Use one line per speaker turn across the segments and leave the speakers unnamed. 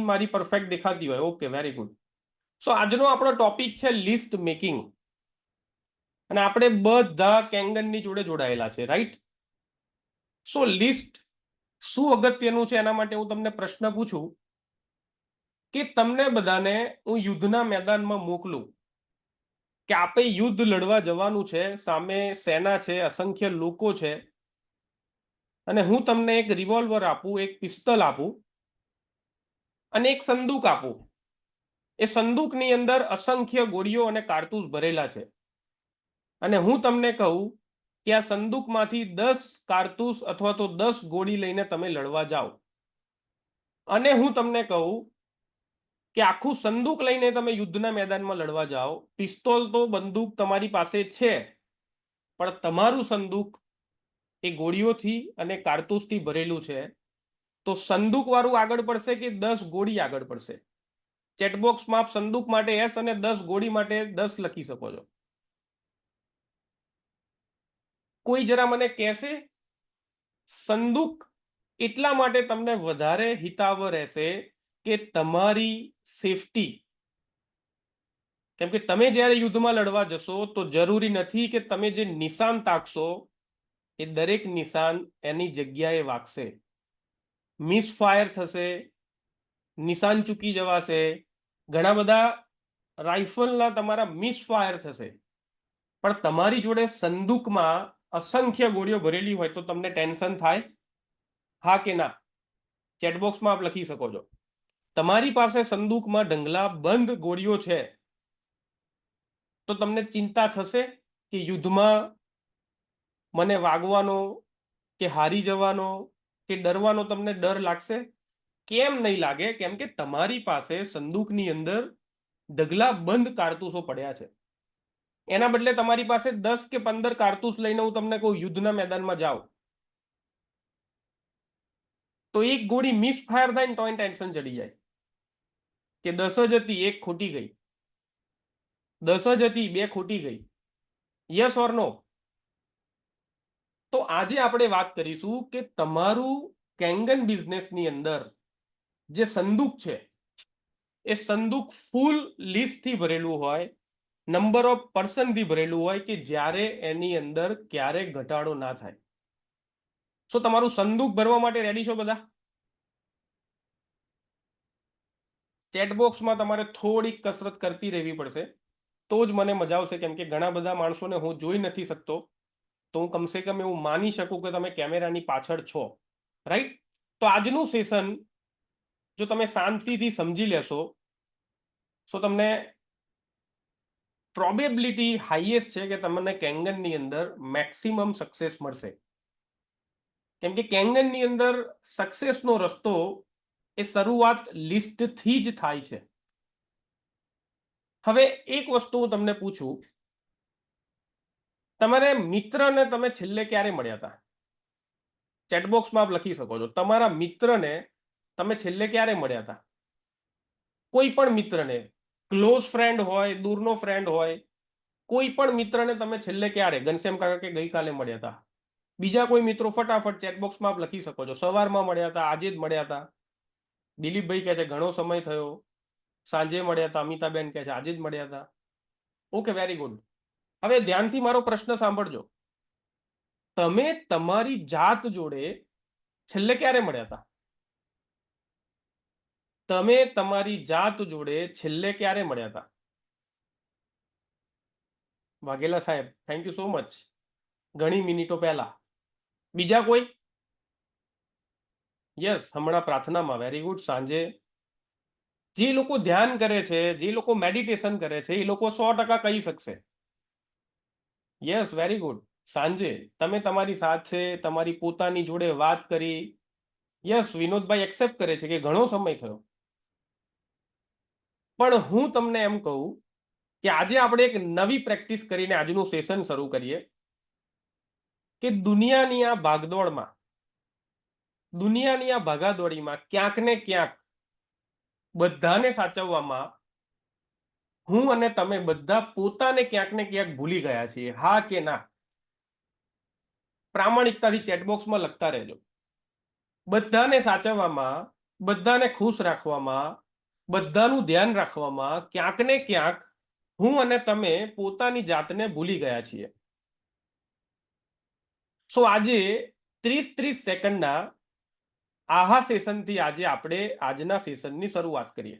મારી પરફેક્ટ દેખાતી હોય. Okay, very good. સો આજનો આપણો ટોપિક છે લિસ્ટ મેકિંગ, અને આપણે બધા કેંગનની જોડે જોડાયેલા છે, રાઈટ? સો લિસ્ટ શું અગત્યનું છે, એના માટે હું તમને પ્રશ્ન પૂછું કે તમને બધાને હું યુદ્ધના મેદાનમાં મોકલું કે આપણે યુદ્ધ લડવા જવાનું છે, સામે સેના છે, અસંખ્ય લોકો છે, અને હું તમને એક રિવોલ્વર આપું, એક પિસ્તલ આપું અને એક સંદૂક આપું. એ સંદૂકની અંદર અસંખ્ય ગોળીઓ અને કારતૂસ ભરેલા છે, અને હું તમને કહું કે આ સંદૂકમાંથી 10 કારતૂસ અથવા તો 10 ગોળી લઈને તમે લડવા જાઓ, અને હું તમને કહું કે આખું સંદૂક લઈને તમે યુદ્ધના મેદાનમાં લડવા જાઓ. પિસ્તોલ તો બંદૂક તમારી પાસે છે, પણ તમારું સંદૂક એ ગોળીઓથી અને કારતૂસથી ભરેલું છે, તો સંદૂક વાળું આગળ પડશે કે 10 ગોળી આગળ પડશે? ચેટબોક્સમાં આપ સંદૂક માટે S અને 10 ગોળી માટે 10 લખી શકો છો. કોઈ જરા મને કહેશે? સંદૂક એટલા માટે તમને વધારે હિતાવહ રહેશે કે તમારી સેફટી. કેમ કે તમે જ્યારે યુદ્ધમાં લડવા જશો તો જરૂરી નથી કે તમે જે નિશાન તાકશો એ દરેક નિશાન એની જગ્યાએ વાગશે. મિસફાયર થશે, નિશાન ચૂકી જવાશે, ઘણા બધા રાઇફલના તમારા મિસફાયર થશે, પણ તમારી જોડે સંદૂકમાં અસંખ્ય ગોળીઓ ભરેલી હોય તો તમને ટેન્શન થાય? હા કે ના? ચેટબોક્સમાં આપ લખી શકો છો. તમારી પાસે સંદૂકમાં ઢંગલા બંધ ગોળીઓ છે તો તમને ચિંતા થશે કે યુદ્ધમાં મને વાગવાનો કે હારી જવાનો કે ડરવાનો તમને ડર લાગશે? કેમ નહીં લાગે? કેમ કે તમારી પાસે સંદૂકની અંદર ઢગલા બંધ કારતૂસો પડ્યા છે. એના બદલે તમારી પાસે 10 કે 15 કારતૂસ લઈને હું તમને કહું યુદ્ધના મેદાનમાં જાઓ, તો એક ગોળી મિસફાયર થાય ને તોય ટેન્શન ચડી જાય કે 10 જ હતી, એક ખોટી ગઈ, 10 જ હતી, 2 ખોટી ગઈ. યસ ઓર નો? તો આજે આપણે વાત કરીશું કે તમારું કેંગન બિઝનેસની અંદર જે સંદૂક છે એ સંદૂક ફૂલ લિસ્ટથી ભરેલું હોય, નંબર ઓફ પર્સનથી ભરેલું હોય કે જ્યારે એની અંદર ક્યારે ઘટાડો ના થાય. સો તમારું સંદૂક ભરવા માટે રેડી છો બધા? ચેટબોક્સમાં તમારે થોડીક કસરત કરતી રહેવી પડશે, તો જ મને મજા આવશે. કેમ કે ઘણા બધા માણસોને હું જોઈ નથી શકતો, તો હું કમસે કમ એવું માની શકું કે તમે કેમેરાની પાછળ છો, રાઈટ? તો આજનું સેશન જો તમે શાંતિથી સમજી લેશો તો તમને પ્રોબેબિલિટી હાઈએસ્ટ છે કે તમને કેંગનની અંદર મેક્સિમમ સક્સેસ મળશે. કેમ કે કેંગનની અંદર સક્સેસનો રસ્તો એ શરૂઆત લિસ્ટથી જ થાય છે. હવે એક વસ્તુ હું તમને પૂછું, તમારે મિત્રને તમે છેલ્લે ક્યારે મળ્યા હતા? ચેટબોક્સમાં આપ લખી શકો છો. તમારા મિત્રને તમે છેલ્લે ક્યારે મળ્યા હતા? કોઈ પણ મિત્રને, ક્લોઝ ફ્રેન્ડ હોય, દૂરનો ફ્રેન્ડ હોય, કોઈ પણ મિત્રને તમે છેલ્લે ક્યારે? ઘનશ્યામ કાકા કે ગઈકાલે મળ્યા હતા. બીજા કોઈ મિત્રો ફટાફટ ચેટબોક્સમાં આપ લખી શકો છો. સવારમાં મળ્યા હતા, આજે જ મળ્યા હતા. દિલીપભાઈ કહે છે ઘણો સમય થયો, સાંજે મળ્યા હતા. અમિતાબેન કહે છે આજે જ મળ્યા હતા. Okay, very good. હવે ધ્યાનથી મારો પ્રશ્ન સાંભળજો. તમે તમારી જાત જોડે છેલ્લે ક્યારે મળ્યા હતા? તમે તમારી જાત જોડે છેલ્લે ક્યારે મળ્યા હતા? વાઘેલા સાહેબ, થેન્ક યુ સો મચ. ઘણી મિનિટો પહેલા. બીજા કોઈ? યસ, હમણાં પ્રાર્થનામાં. Very good. સાંજે? જે લોકો ધ્યાન કરે છે, જે લોકો મેડિટેશન કરે છે, એ લોકો 100% કહી શકશે. Yes, very good. સાંજે તમે તમારી સાથે તમારી પોતાની જોડે વાત કરી. યસ, વિનોદભાઈ એક્સેપ્ટ કરે છે કે ઘણો સમય થયો. પણ હું તમને એમ કહું કે આજે આપણે એક નવી પ્રેક્ટિસ કરીને આજનું સેશન શરૂ કરીએ કે દુનિયાની આ ભાગદોડમાં, દુનિયાની આ ભાગાદોડીમાં ક્યાંક ને ક્યાંક બધાને સાચવવામાં હું અને તમે બધા પોતાને ક્યાંક ને ક્યાંક ભૂલી ગયા છીએ. હા કે ના? પ્રામાણિકતાથી ચેટબોક્સમાં લખતા રહેજો. બધાને સાચવવામાં બધાને ખુશ રાખવામાં, બધાનું ધ્યાન રાખવામાં ક્યાંક ને ક્યાંક હું અને તમે પોતાની જાતને ભૂલી ગયા છીએ. સો આજે 30-30 સેકન્ડના આહા સેશનથી આજે આપણે આજના સેશનની શરૂઆત કરીએ.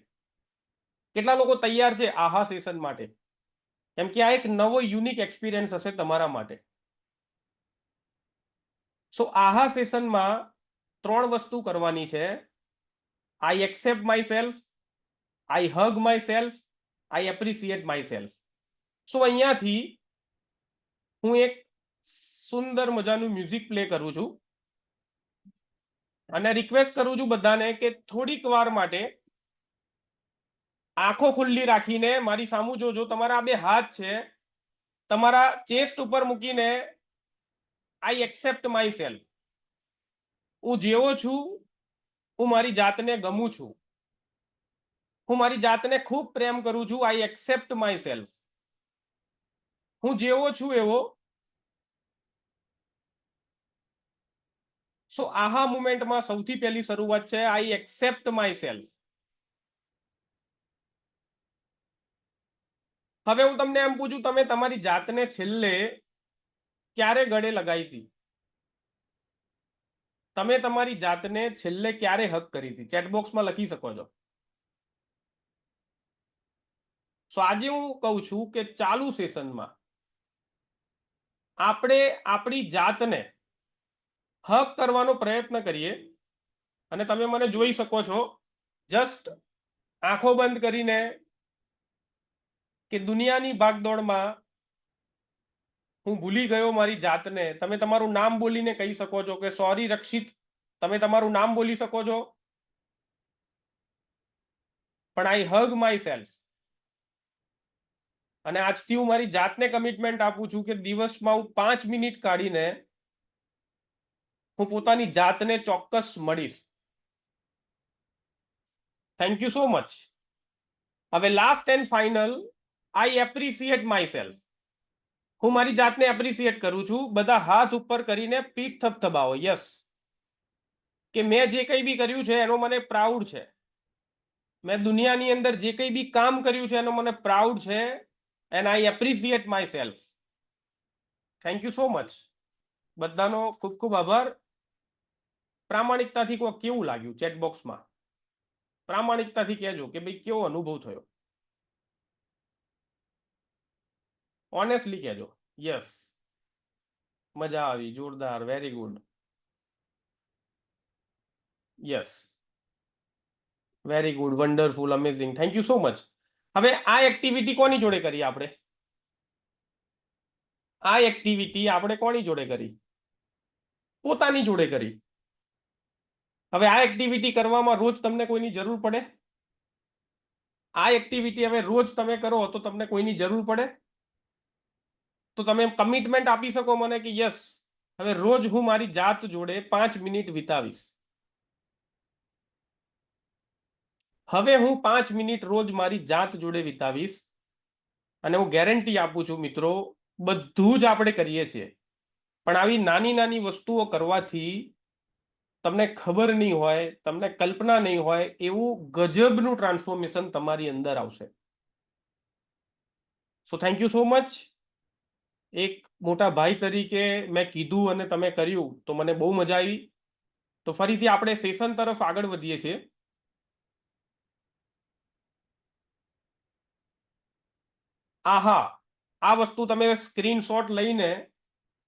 કેટલા લોકો તૈયાર છે આહા સેશન માટે? કેમ કે આ એક નવો યુનિક એક્સપિરિયન્સ હશે તમારા માટે. સો આહા સેશનમાં 3 વસ્તુ કરવાની છે. I accept myself, I hug myself, I appreciate myself. So અહીંયાથી હું એક સુંદર મજાનું મ્યુઝિક પ્લે કરું છું અને રિક્વેસ્ટ કરું છું બધાને કે થોડીક વાર માટે આંખો ખુલ્લી રાખીને મારી સામું જોજો. તમારા આ બે હાથ છે તમારા ચેસ્ટ ઉપર મૂકીને આઈ એક્સેપ્ટ માય સેલ્ફ, હું જેવો છું, હું મારી જાતને ગમું છું, હું મારી જાતને ખૂબ પ્રેમ કરું છું. આઈ એક્સેપ્ટ માય સેલ્ફ, હું જેવો છું એવો. સો આહા મુમેન્ટમાં સૌથી પહેલી શરૂઆત છે આઈ એક્સેપ્ટ માય સેલ્ફ. હવે હું તમને એમ પૂછું, તમે તમારી જાતને છેલ્લે ક્યારે ગળે લગાવી હતી? તમે તમારી જાતને છેલ્લે ક્યારે હક કરી હતી? ચેટબોક્સમાં લખી શકો છો. સો આજે હું કહું છું કે ચાલુ સેશનમાં આપણે આપણી જાતને હક કરવાનો પ્રયત્ન કરીએ. અને તમે મને જોઈ શકો છો જસ્ટ આંખો બંધ કરીને કે દુનિયાની ભાગદોડમાં હું ભૂલી ગયો મારી જાતને. તમે તમારું નામ બોલીને કહી શકો છો કે સોરી રક્ષિત. તમે તમારું નામ બોલી શકો છો. પણ આઈ હગ માય સેલ્ફ. અને આજથી હું મારી જાતને કમિટમેન્ટ આપું છું કે દિવસમાં હું 5 મિનિટ કાઢીને હું પોતાની જાતને ચોક્કસ મળીશ. Thank you so much. હવે last and final, I appreciate myself. હું મારી જાતને એપ્રિસિએટ કરું છું. બધા હાથ ઉપર કરીને પીઠ થપથપાવો. યસ, કે મેં જે કંઈ બી કર્યું છે એનો મને પ્રાઉડ છે. મેં દુનિયાની અંદર જે કંઈ બી કામ કર્યું છે એનો મને પ્રાઉડ છે. And I appreciate my self. Thank you so much. બધાનો ખૂબ ખૂબ આભાર. પ્રામાણિકતાથી કોઈ કેવું લાગ્યું ચેટબોક્સમાં પ્રામાણિકતાથી કહેજો કે ભાઈ કેવો અનુભવ થયો. ઓનેસ્ટલી કહેજો. યસ, મજા આવી, જોરદાર, very good. Yes, very good, wonderful, amazing. Thank you so much. હવે આ એક્ટિવિટી કોની જોડે કરી આપણે? આ એક્ટિવિટી આપણે કોની જોડે કરી? પોતાની જોડે કરી. હવે આ એક્ટિવિટી કરવામાં રોજ તમને કોઈની જરૂર પડે? આ એક્ટિવિટી હવે રોજ તમે કરો તો તમને કોઈની જરૂર પડે? તો તમે કમિટમેન્ટ આપી શકો મને કે યસ, હવે રોજ હું મારી જાત જોડે 5 મિનિટ વિતાવીશ. હવે હું 5 મિનિટ રોજ મારી જાત જોડે વિતાવીશ. અને હું ગેરંટી આપું છું મિત્રો, બધું જ આપણે કરીએ છીએ, પણ આવી નાની નાની વસ્તુઓ કરવાથી તમને ખબર નહીં હોય, તમને કલ્પના નહીં હોય એવું ગજબનું ટ્રાન્સફોર્મેશન તમારી અંદર આવશે. So thank you so much. એક મોટા ભાઈ તરીકે મેં કીધું અને તમે કર્યું તો મને બહુ મજા આવી. તો ફરીથી આપણે સેશન તરફ આગળ વધીએ છીએ. આહા, આ વસ્તુ તમે સ્ક્રીનશોટ લઈને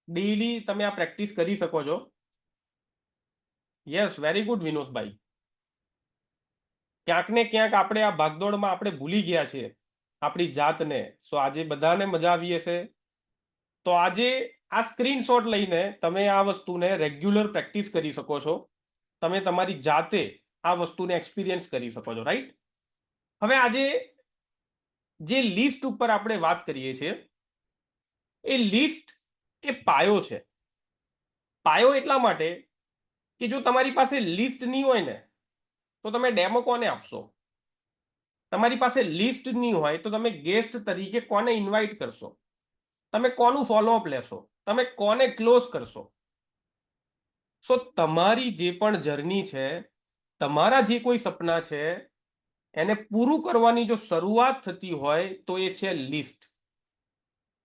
ડેઈલી તમે આ પ્રેક્ટિસ કરી શકો છો. Yes, very good Vinodbhai. ક્યાંક ને ક્યાંક આપણે આ ભાગદોડમાં આપણે ભૂલી ગયા છીએ આપણી જાતને. સો આજે બધાને મજા આવી હશે. તો આજે આ સ્ક્રીનશોટ લઈને તમે આ વસ્તુને રેગ્યુલર પ્રેક્ટિસ કરી શકો છો. તમે તમારી જાતે આ વસ્તુને એક્સપિરિયન્સ કરી શકો છો. રાઈટ? હવે આજે જે લિસ્ટ ઉપર આપણે વાત કરીએ છીએ એ લિસ્ટ એ પાયો છે. પાયો એટલા માટે કે જો તમારી પાસે લિસ્ટ નહીં હોય ને તો તમે ડેમો કોને આપશો? તમારી પાસે લિસ્ટ નહીં હોય તો તમે ગેસ્ટ તરીકે કોને ઇન્વાઇટ કરશો? તમે કોનું ફોલોઅપ લેશો? તમે કોને ક્લોઝ કરશો? સો તમારી જે પણ જર્ની છે તમારા જે કોઈ સપના છે એને પૂરું કરવાની જો શરૂઆત થતી હોય તો એ છે લિસ્ટ.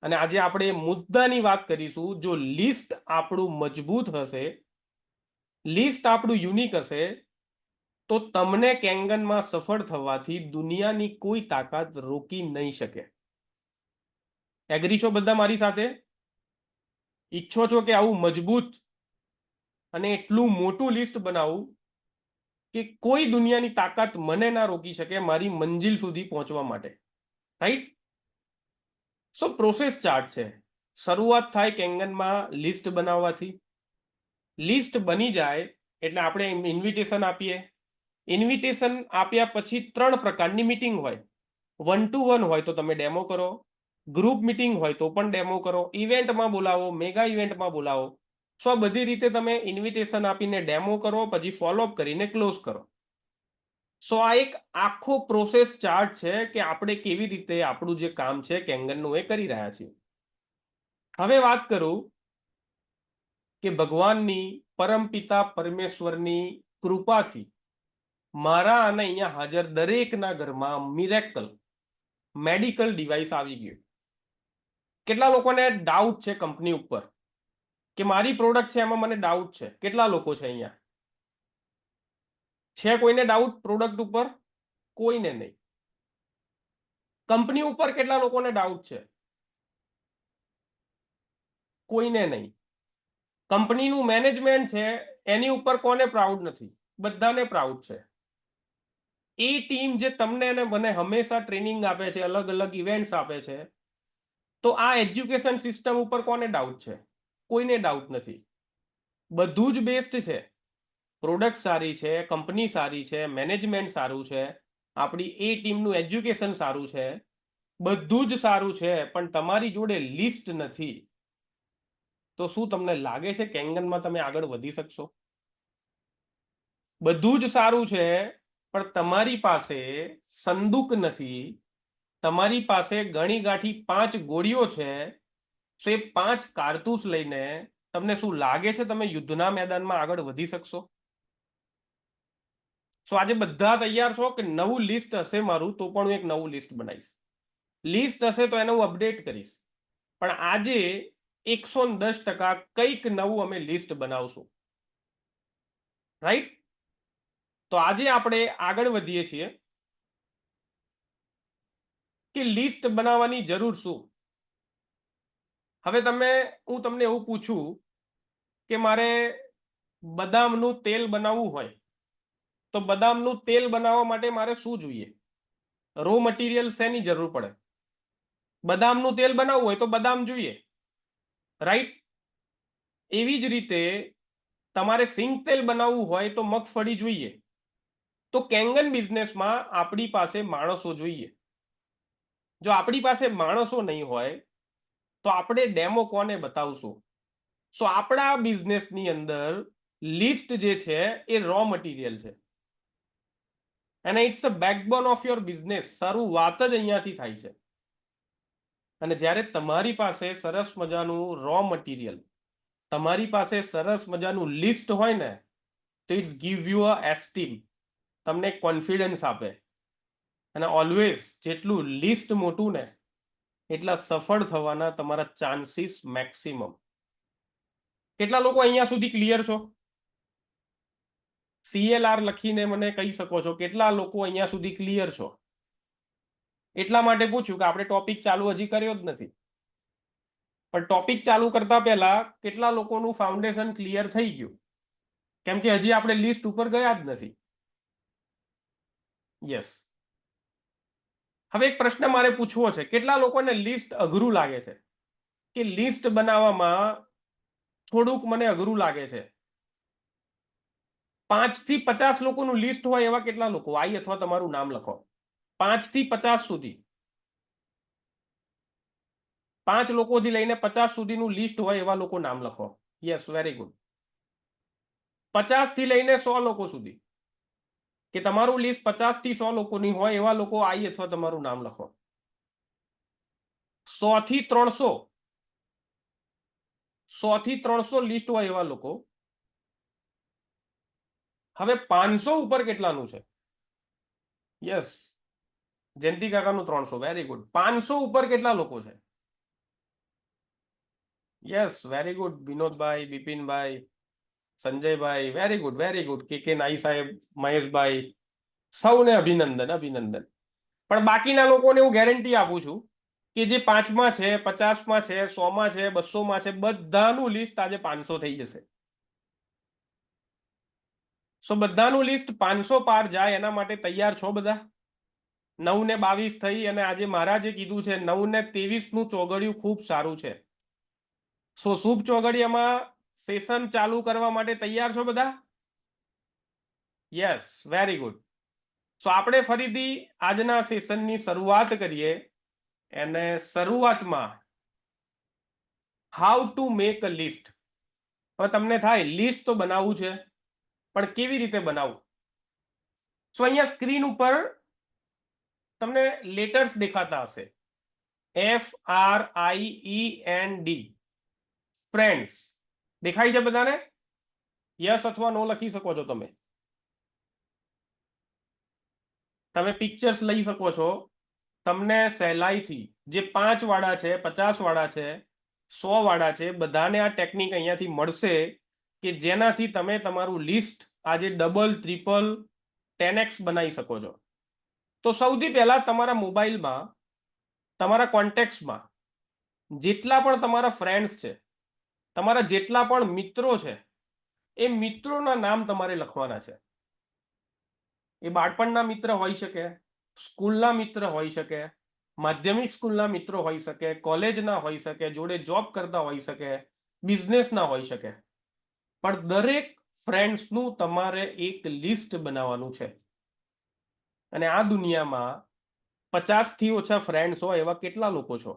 અને આજે આપણે મુદ્દાની વાત કરીશું. જો લિસ્ટ આપણું મજબૂત હશે, લિસ્ટ આપણું યુનિક હશે, તો તમને કેંગનમાં સફળ થવાથી દુનિયાની કોઈ તાકાત રોકી નહીં શકે. એગ્રી છો બધા મારી સાથે? ઈચ્છો છો કે આવું મજબૂત અને એટલું મોટું લિસ્ટ બનાવું કે કોઈ દુનિયાની તાકાત મને ના રોકી શકે મારી મંજિલ સુધી પહોંચવા માટે, રાઈટ? સો પ્રોસેસ ચાર્ટ છે. શરૂઆત થાય કેંગનમાં લિસ્ટ બનાવવાથી. લિસ્ટ બની જાય એટલે આપણે ઇન્વિટેશન આપીએ. ઇન્વિટેશન આપ્યા પછી 3 પ્રકારની મીટિંગ હોય. 1 to 1 હોય તો તમે ડેમો કરો, ગ્રુપ મીટિંગ હોય તો પણ ડેમો કરો, ઇવેન્ટમાં બોલાવો, મેગા ઇવેન્ટમાં બોલાવો. સો બધી રીતે તમે ઇન્વિટેશન આપીને ડેમો કરો, પછી ફોલોઅપ કરીને ક્લોઝ કરો. સો આ એક આખો પ્રોસેસ ચાર્ટ છે કે આપણે કેવી રીતે આપણું જે કામ છે કેંગનનું એ કરી રહ્યા છીએ. હવે વાત કરું કે ભગવાનની પરમપિતા પરમેશ્વરની કૃપાથી મારા અને અહીંયા હાજર દરેકના ઘરમાં મિરેકલ મેડિકલ ડિવાઇસ આવી ગયું. કેટલા લોકોને ડાઉટ છે કંપની ઉપર કે મારી પ્રોડક્ટ છે એમાં મને ડાઉટ છે? કેટલા લોકો છે અહીંયા? છે કોઈને ડાઉટ પ્રોડક્ટ ઉપર? કોઈને નહીં. કંપની ઉપર કેટલા લોકોને ડાઉટ છે? કોઈને નહીં. કંપનીનું મેનેજમેન્ટ છે એની ઉપર કોને પ્રાઉડ નથી? બધાને પ્રાઉડ છે. એ ટીમ જે તમને અને મને હંમેશા ટ્રેનિંગ આપે છે, અલગ અલગ ઇવેન્ટ્સ આપે છે, તો આ એજ્યુકેશન સિસ્ટમ ઉપર કોને ડાઉટ છે? કોઈને ડાઉટ નથી. બધું જ બેસ્ટ છે. પ્રોડક્ટ સારી છે, કંપની સારી છે, મેનેજમેન્ટ સારું છે, આપણી એ ટીમનું એજ્યુકેશન સારું છે, બધું જ સારું છે, પણ તમારી જોડે લિસ્ટ નથી. તો શું તમને લાગે છે કેંગનમાં તમે આગળ વધી શકશો? બધું જ સારું છે પણ તમારી પાસે સંદૂક નથી, તમારી પાસે ગણી ગાંઠી 5 ગોળીઓ છે, તો એ 5 કારતૂસ લઈને તમને શું લાગે છે તમે યુદ્ધના મેદાનમાં આગળ વધી શકશો? સો આજે બધા તૈયાર છો કે નવું લિસ્ટ હશે મારું તો પણ હું એક નવું લિસ્ટ બનાવીશ. લિસ્ટ હશે તો એને હું અપડેટ કરીશ, પણ આજે 110% કંઈક નવું અમે લિસ્ટ બનાવશું, રાઈટ? તો આજે આપણે આગળ વધીએ છીએ કે લિસ્ટ બનાવવાની જરૂર શું. હવે હું તમને એવું પૂછું કે મારે બદામનું તેલ બનાવવું હોય તો બદામનું તેલ બનાવવા માટે મારે શું જોઈએ? રો મટીરિયલ શેની જરૂર પડે? બદામનું તેલ બનાવવું હોય તો બદામ જોઈએ, રાઈટ? એવી જ રીતે તમારે સિંગ તેલ બનાવવું હોય તો મગફળી જોઈએ. તો કેંગન બિઝનેસમાં આપણી પાસે માણસો જોઈએ. જો આપણી પાસે માણસો નહીં હોય તો આપણે ડેમો કોને બતાવશું? સો આપણા બિઝનેસની અંદર લિસ્ટ જે છે એ રો મટીરિયલ છે અને it's a backbone of your business. શરૂઆત જ અહીંયાથી થાય છે. અને જ્યારે તમારી પાસે સરસ મજાનું રો મટીરિયલ, તમારી પાસે સરસ મજાનું લિસ્ટ હોય ને, તો it's give you a esteem, તમને કોન્ફિડન્સ આપે. અને ઓલવેઝ જેટલું લિસ્ટ મોટું ને એટલા સફળ થવાના તમારા ચાન્સીસ મેક્સિમમ. કેટલા લોકો અહીંયા સુધી ક્લિયર છો? CLR લખીને મને કહી શકો છો કેટલા લોકો અહીંયા સુધી ક્લિયર છો? એટલા માટે પૂછ્યું કે આપણે ટોપિક ચાલુ હજી કર્યો જ નથી, પણ ટોપિક ચાલુ કરતા પહેલા કેટલા લોકોનું ફાઉન્ડેશન ક્લિયર થઈ ગયું? કેમ કે હજી આપણે લિસ્ટ ઉપર ગયા જ નથી. યસ. હવે એક પ્રશ્ન મારે પૂછવો છે, કેટલા લોકોને લિસ્ટ અઘરું લાગે છે? કે લિસ્ટ બનાવવામાં થોડુંક મને અઘરું લાગે છે? 5 થી 50 લોકોનું લિસ્ટ હોય એવા કેટલા લોકો? આઈ અથવા તમારું નામ લખો. 5 થી 50 સુધી, 5 લોકોથી લઈને 50 સુધીનું લિસ્ટ હોય એવા લોકો નામ લખો. Yes, very good. 50 થી લઈને 100 લોકો સુધી, કે તમારું લિસ્ટ 50 થી 100 લોકોની હોય એવા લોકો આઈ અથવા તમારું નામ લખો. 100 થી 300, 100 થી 300 લિસ્ટ હોય એવા લોકો, હવે 500 ઉપર કેટલાનું છે? યસ, જયંતિ કાકાનું 300, વેરી ગુડ. 500 ઉપર કેટલા લોકો છે? Yes, very good. Vinodbhai, Bipinbhai, Sanjaybhai, very good, very good. કે નાઈ સાહેબ, મહેશભાઈ, સૌને અભિનંદન, અભિનંદન. પણ બાકીના લોકોને હું ગેરંટી આપું છું કે જે 5માં છે, 50માં છે, 100માં છે, 200માં છે, બધાનું લિસ્ટ આજે 500 થઈ જશે. સો બધાનું લિસ્ટ 500 પાર જાય એના માટે તૈયાર છો બધા? 9 ને 22 થઈ અને આજે મહારાજે કીધું છે 9 ને 23 નું ચોઘડિયું ખૂબ સારું છે. સો શુભ ચોઘડિયામાં સેશન ચાલુ કરવા માટે તૈયાર છો બધા? Yes, very good. સો આપણે ફરીથી આજના સેશનની શરૂઆત કરીએ અને શરૂઆતમાં how to make a list. હવે તમને થાય લિસ્ટ તો બનાવવું છે, પણ કેવી રીતે બનાવવું? સો અહીંયા સ્ક્રીન ઉપર તમને લેટર્સ દેખાતા હશે, FRIEND, ફ્રેન્ડ્સ દેખાય છે બધાને? યસ અથવા નો લખી શકો છો તમે. તમે પિક્ચર્સ લઈ શકો છો. તમને સહેલાઈથી જે 5 વાળા છે, 50 વાળા છે, 100 વાળા છે, બધાને આ ટેકનિક અહીંયાથી મળશે કે જેનાથી તમે તમારું લિસ્ટ આજે ડબલ, ટ્રિપલ, 10x બનાવી શકો છો. તો સૌથી પહેલા તમારા મોબાઈલમાં, તમારા કોન્ટેક્ટ્સમાં જેટલા પણ તમારા ફ્રેન્ડ્સ છે, તમારા જેટલા પણ મિત્રો છે, એ મિત્રોના નામ તમારે લખવાના છે. એ બાળપણના મિત્ર હોઈ શકે, સ્કૂલના મિત્ર હોઈ શકે, માધ્યમિક સ્કૂલના મિત્રો હોઈ શકે, કોલેજના હોઈ શકે, જોડે જોબ કરતા હોઈ શકે, બિઝનેસના હોઈ શકે. પણ દરેક ફ્રેન્ડ્સનું તમારે એક લિસ્ટ બનાવવાનું છે. અને આ દુનિયામાં 50 થી ઓછા ફ્રેન્ડ્સ હોય એવા કેટલા લોકો છો?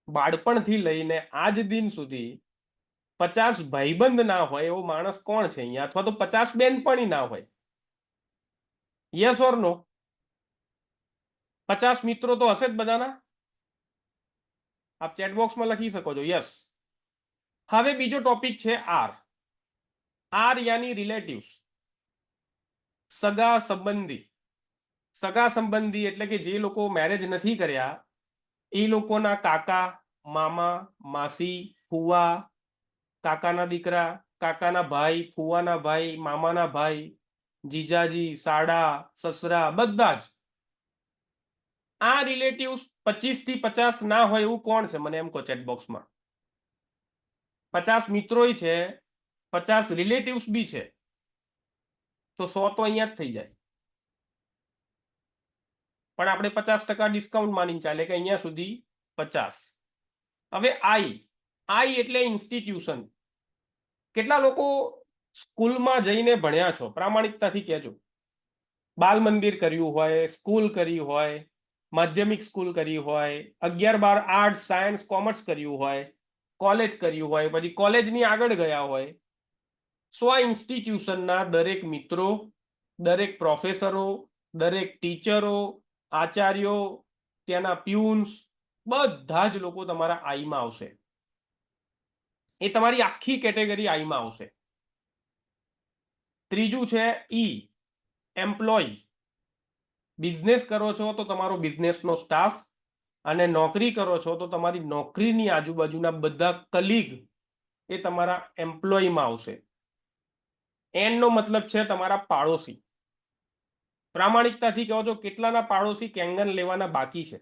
બાળપણથી લઈને આજ દિન સુધી 50 ભાઈબંધ ના હોય એવો માણસ કોણ છે અહીંયા? અથવા તો 50 બેનપણી ના હોય? યસ ઓર નો? 50 મિત્રો તો હશે જ બધાના? આપ ચેટબોક્સમાં લખી શકો છો યસ. હવે બીજો ટોપિક છે આર. આર યાની રિલેટિવ્સ, સગા સંબંધી. સગા સંબંધી એટલે કે જે લોકો મેરેજ નથી કર્યા એ લોકોના કાકા, મામા, માસી, ફુવા, કાકાના દીકરા, કાકાના ભાઈ, ફુવાના ભાઈ, મામાના ભાઈ, જીજાજી, સાડા, સસરા, બધા જ. આ રિલેટિવ્સ 25 થી 50 ના હોય એવું કોણ છે? મને એમ કહો ચેટબોક્સમાં. 50 મિત્રોય છે, 50 રિલેટિવ્સ બી છે, તો 100 તો અહીંયા જ થઈ જાય. પણ આપણે 50% ડિસ્કાઉન્ટ માનીને ચાલે કે અહીંયા સુધી 50. હવે આઈ એટલે ઇન્સ્ટિટ્યુશન. કેટલા લોકો સ્કૂલમાં જઈને ભણ્યા છો? પ્રામાણિકતાથી કહેજો. બાલ મંદિર કર્યું હોય, સ્કૂલ કરી હોય, માધ્યમિક સ્કૂલ કરી હોય, 11-12 આર્ટ્સ, સાયન્સ, કોમર્સ કર્યું હોય, કોલેજ કર્યું હોય, પછી કોલેજની આગળ ગયા હોય. સો આ ઇન્સ્ટિટ્યુશનના દરેક મિત્રો, દરેક પ્રોફેસરો, દરેક ટીચરો, આચાર્યો, ત્યાંના પ્યુન્સ, બધા જ લોકો તમારા આઈમાં આવશે. એ તમારી આખી કેટેગરી આઈમાં આવશે. ત્રીજું છે ઈ, એમ્પ્લોય. બિઝનેસ કરો છો તો તમારો બિઝનેસનો સ્ટાફ, અને નોકરી કરો છો તો તમારી નોકરીની આજુબાજુના બધા કલીગ એ તમારા એમ્પ્લોયમાં આવશે. એન નો મતલબ છે તમારા પાડોશી. પ્રામાણિકતાથી કહો છો કેટલાના પાડોશી કેંગન લેવાના બાકી છે?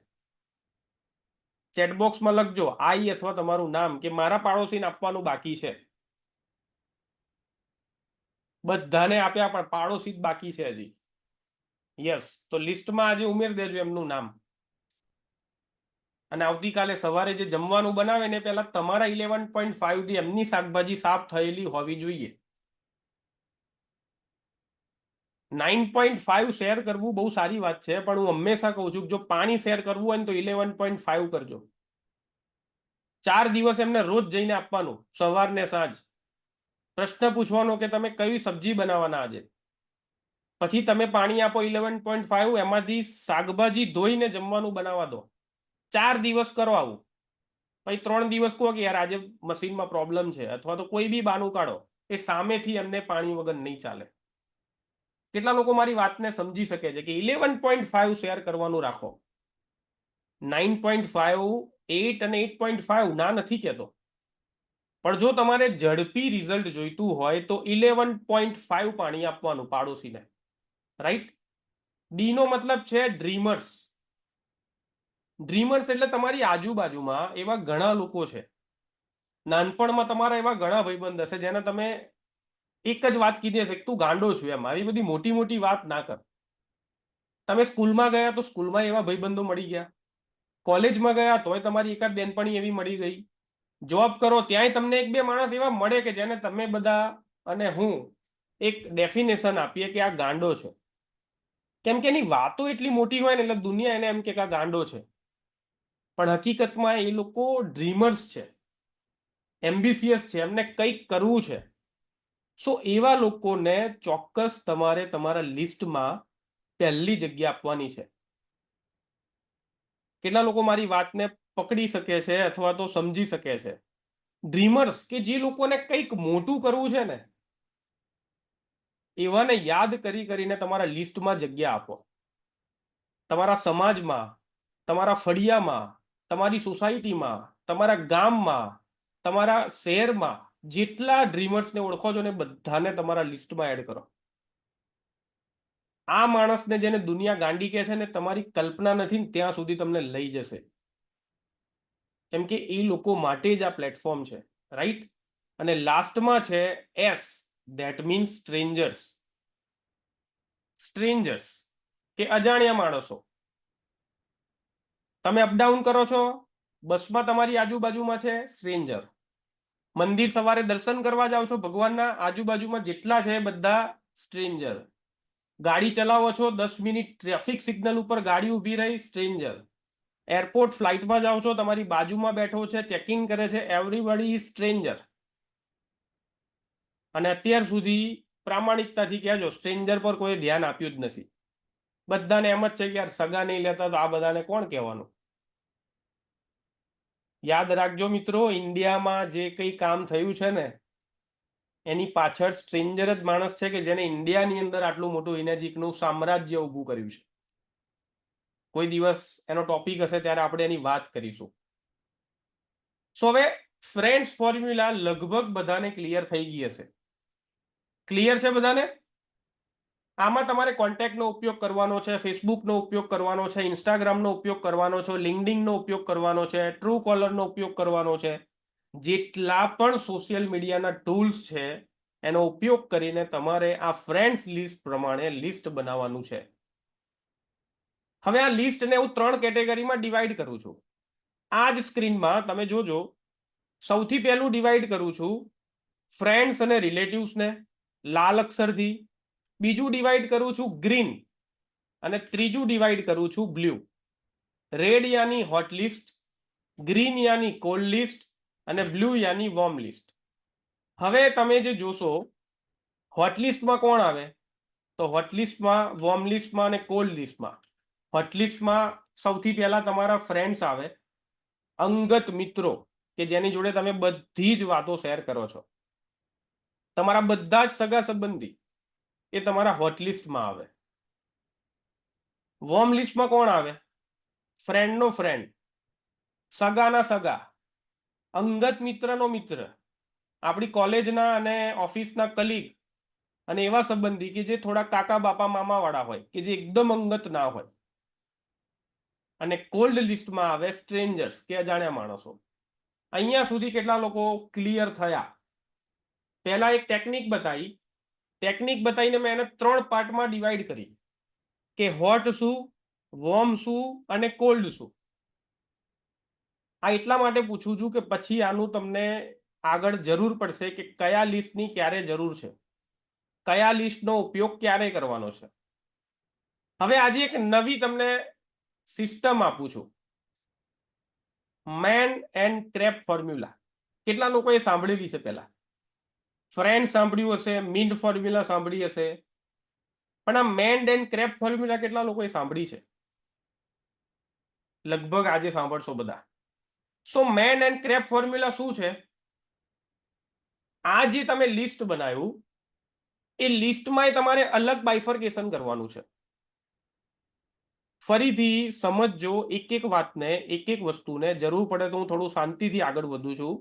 ચેટબોક્સમાં લખજો આઈ અથવા તમારું નામ કે મારા પાડોશીને આપવાનું બાકી છે. બધાને આપ્યા પણ પાડોશી જ બાકી છે હજી. યસ, તો લિસ્ટમાં આજે ઉમેરી દેજો એમનું નામ. અને આવતીકાલે સવારે જે જમવાનું બનાવે ને પહેલા તમારા 11.5 થી એમની શાકભાજી સાફ થયેલી હોવી જોઈએ. 9.5 શેર કરવું બહુ સારી વાત છે, પણ હું હંમેશા કહું છું જો પાણી શેર કરવું હોય ને તો 11.5 કરજો. 4 દિવસ એમને રોજ જઈને આપવાનું, સવાર ને સાંજ. પ્રશ્ન પૂછવાનો કે તમે કઈ સબ્જી બનાવવાના આજે. પછી તમે પાણી આપો 11.5, એમાંથી શાકભાજી ધોઈને જમવાનું બનાવવા દો. 4 દિવસ કરો આવું. પછી 3 દિવસ કહો કે યાર આજે મશીનમાં પ્રોબ્લેમ છે, અથવા તો કોઈ બી બાનું કાઢો, એ સામેથી એમને પાણી વગર નહીં ચાલે. કેટલા લોકો મારી વાતને સમજી શકે છે કે 11.5 શેર કરવાનું રાખો, 9.5, 8 અને 8.5 ના નથી કહેતો, પણ જો તમારે ઝડપી રિઝલ્ટ જોઈતું હોય તો 11.5 પાણી આપવાનું પાડોશીને, રાઈટ. ડી નો મતલબ છે ડ્રીમર્સ. ડ્રીમર્સ એટલે તમારી આજુબાજુમાં એવા ઘણા લોકો છે, નાનપણમાં તમારા એવા ઘણા ભાઈબંધ હશે જેને તમે એક જ વાત કીધી હશે કે તું ગાંડો છું, એમ આવી બધી મોટી મોટી વાત ના કર. તમે સ્કૂલમાં ગયા તો સ્કૂલમાં એવા ભાઈબંધો મળી ગયા, કોલેજમાં ગયા તોય તમારી એકાદ બેનપણી એવી મળી ગઈ, જોબ કરો ત્યાંય તમને એક બે માણસ એવા મળે કે જેને તમે બધા અને હું એક ડેફિનેશન આપીએ કે આ ગાંડો છે, કેમ કે એની વાતો એટલી મોટી હોય ને એટલે દુનિયા એને એમ કે આ ગાંડો છે, પણ હકીકતમાં એ લોકો ડ્રીમર્સ છે, એમ્બિશિયસ છે, એમને કંઈક કરવું છે. સો એવા લોકોને ચોક્કસ તમારે તમારા લિસ્ટમાં પહેલી જગ્યા આપવાની છે. કેટલા લોકો મારી વાતને પકડી શકે છે અથવા તો સમજી શકે છે? ડ્રીમર્સ કે જે લોકોને કંઈક મોટું કરવું છે ને, એવાને યાદ કરી કરીને તમારા લિસ્ટમાં જગ્યા આપો. તમારા સમાજમાં, તમારા ફળિયામાં, તમારી સોસાયટીમાં, તમારા ગામમાં, તમારા શહેરમાં જેટલા ડ્રીમર્સને ઓળખો છો ને બધાને તમારા લિસ્ટમાં એડ કરો. આ માણસને જેને દુનિયા ગાંડી કહે છે ને, તમારી કલ્પના નથી ને ત્યાં સુધી તમને લઈ જશે, કેમ કે એ લોકો માટે જ આ પ્લેટફોર્મ છે, રાઈટ. અને લાસ્ટમાં છે S, that means strangers. Strangers કે અજાણ્યા માણસો. તમે અપડાઉન કરો છો, બસમાં તમારી આજુબાજુમાં છે સ્ટ્રેન્જર. મંદિર સવારે દર્શન કરવા જાઓ છો ભગવાનના, આજુબાજુમાં જેટલા છે બધા સ્ટ્રેન્જર. ગાડી ચલાવો છો, 10 મિનિટ ટ્રાફિક સિગ્નલ ઉપર ગાડી ઊભી રહી, સ્ટ્રેન્જર. એરપોર્ટ ફ્લાઇટમાં જાઓ છો, તમારી બાજુમાં બેઠો છે, ચેકિંગ કરે છે, એવરીબડી ઇઝ સ્ટ્રેન્જર. અને અત્યાર સુધી પ્રામાણિકતાથી કહેજો સ્ટ્રેન્જર પર કોઈ ધ્યાન આપ્યું જ નથી. બધાને એમ જ છે કે યાર સગા નહીં લેતા તો આ બધાને કોણ કહેવાનું. યાદ રાખજો મિત્રો, ઇન્ડિયામાં જે કંઈ કામ થયું છે ને એની પાછળ સ્ટ્રેન્જર જ માણસ છે કે જેને ઇન્ડિયાની અંદર આટલું મોટું ઇનેજિકનું સામ્રાજ્ય ઊભું કર્યું છે. કોઈ દિવસ એનો ટોપિક હશે ત્યારે આપણે એની વાત કરીશું. સો હવે ફ્રેન્ડ્સ ફોર્મ્યુલા લગભગ બધાને ક્લિયર થઈ ગઈ હશે. ક્લિયર છે બધાને? આમાં તમારે કોન્ટેક્ટનો ઉપયોગ કરવાનો છે, ફેસબુકનો ઉપયોગ કરવાનો છે, ઇન્સ્ટાગ્રામનો ઉપયોગ કરવાનો છે, લિંક્ડઇનનો ઉપયોગ કરવાનો છે, ટ્રુ કોલરનો ઉપયોગ કરવાનો છે. જેટલા પણ સોશિયલ મીડિયાના ટૂલ્સ છે એનો ઉપયોગ કરીને તમારે આ ફ્રેન્ડ્સ લિસ્ટ પ્રમાણે લિસ્ટ બનાવવાનું છે. હવે આ લિસ્ટને હું 3 કેટેગરીમાં ડિવાઈડ કરું છું. આ જ સ્ક્રીનમાં તમે જોજો, સૌથી પહેલું ડિવાઈડ કરું છું ફ્રેન્ડ્સ અને રિલેટિવ્સને લાલ અક્ષરથી, બીજું ડિવાઈડ કરું છું ગ્રીન, અને ત્રીજું ડિવાઈડ કરું છું બ્લુ. રેડ યાની હોટ લિસ્ટ, ગ્રીન યાની કોલ્ડ લિસ્ટ અને બ્લુ યાની વોર્મ લિસ્ટ. હવે તમે જે જોશો હોટ લિસ્ટમાં કોણ આવે, તો હોટ લિસ્ટમાં, વોર્મ લિસ્ટમાં અને કોલ્ડ લિસ્ટમાં હોટ લિસ્ટમાં સૌથી પહેલા તમારા ફ્રેન્ડ્સ આવે, અંગત મિત્રો કે જેની જોડે તમે બધી જ વાતો શેર કરો છો, તમારા બધા જ સગા સંબંધી એ તમારા હોટ લિસ્ટમાં આવે. વોર્મ લિસ્ટમાં કોણ આવે? ફ્રેન્ડનો ફ્રેન્ડ, સગાના સગા, અંગત મિત્રનો મિત્ર, આપણી કોલેજના અને ઓફિસના કલીગ અને એવા સંબંધી કે જે થોડા કાકા બાપા મામા વાળા હોય કે જે એકદમ અંગત ના હોય. અને કોલ્ડ લિસ્ટમાં આવે સ્ટ્રેન્જર્સ કે અજાણ્યા માણસો. અહીંયા સુધી કેટલા લોકો ક્લિયર થયા? પહેલા એક ટેકનિક બતાવીને મેં એને 3 પાર્ટમાં ડિવાઈડ કરી કે હોટ શું, વોર્મ શું અને કોલ્ડ શું. આ એટલા માટે પૂછું છું કે પછી આનું તમને આગળ જરૂર પડશે કે કયા લિસ્ટની ક્યારે જરૂર છે, કયા લિસ્ટનો ઉપયોગ ક્યારે કરવાનો છે. હવે આજે એક નવી તમને સિસ્ટમ આપું છું, મેન એન્ડ ક્રેપ ફોર્મ્યુલા. કેટલા લોકોએ સાંભળેલી છે? પહેલા ફ્રેન્ડ સાંભળ્યું હશે, મિન્ટ ફોર્મ્યુલા સાંભળી હશે, પણ આ મેન્ડ એન્ડ ક્રેપ ફોર્મ્યુલા કેટલા લોકોએ સાંભળી છે? લગભગ આજે સાંભળશો બધા. સો મેન એન્ડ ક્રેપ ફોર્મ્યુલા શું છે? આ જે તમે લિસ્ટ બનાવ્યું એ લિસ્ટમાં તમારે અલગ બાયફર્કેશન કરવાનું છે. ફરીથી સમજજો એક એક વાતને, એક એક વસ્તુને. જરૂર પડે તો હું થોડું શાંતિથી આગળ વધું છું.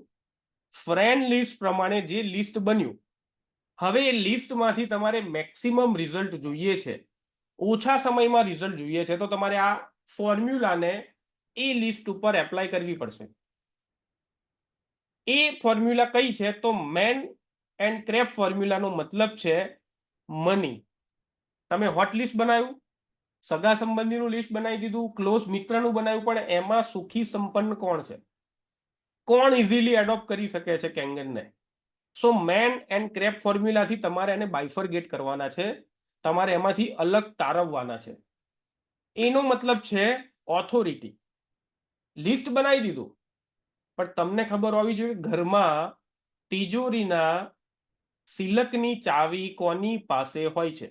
ફ્રેન્ડ લિસ્ટ પ્રમાણે જે લિસ્ટ બન્યું, હવે એ લિસ્ટમાંથી તમારે મેક્સિમમ રિઝલ્ટ જોઈએ છે, ઓછા સમયમાં રિઝલ્ટ જોઈએ છે, તો તમારે આ ફોર્મ્યુલાને એ લિસ્ટ ઉપર એપ્લાય કરવી પડશે. એ ફોર્મ્યુલા કઈ છે? તો મેન એન્ડ ક્રેપ ફોર્મ્યુલાનો મતલબ છે મની. તમે હોટ લિસ્ટ બનાવ્યું, સગા સંબંધીનું લિસ્ટ બનાવી દીધું, ક્લોઝ મિત્રનું બનાવ્યું, પણ એમાં સુખી સંપન્ન કોણ છે? કોણ ઇઝીલી એડોપ્ટ કરી શકે છે કેંગનને? સો મેન એન્ડ ક્રેપ ફોર્મ્યુલાથી તમારે એને બાયફર્ગેટ કરવાના છે, તમારે એમાંથી અલગ તારવવાના છે. એનો મતલબ છે ઓથોરિટી. લિસ્ટ બનાવી દીધું, પણ તમને ખબર હોવી જોઈએ ઘરમાં તિજોરીના સિલકની ચાવી કોની પાસે હોય છે?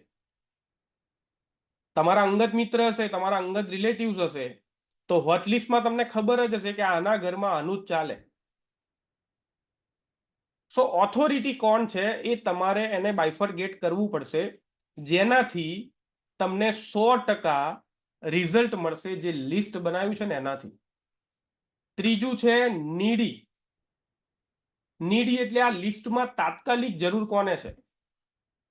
તમારા અંગત મિત્ર હશે, તમારા અંગત રિલેટિવ્સ હશે, તો હોટલિસ્ટમાં તમને ખબર જ હશે કે આના ઘરમાં આનું જ ચાલે. સો ઓથોરિટી કોણ છે એ તમારે એને બાયફર્ગેટ કરવું પડશે, જેનાથી તમને 100% રિઝલ્ટ મળશે જે લિસ્ટ બનાવ્યું છે ને એનાથી. ત્રીજું છે નીડી. નીડી એટલે આ લિસ્ટમાં તાત્કાલિક જરૂર કોને છે?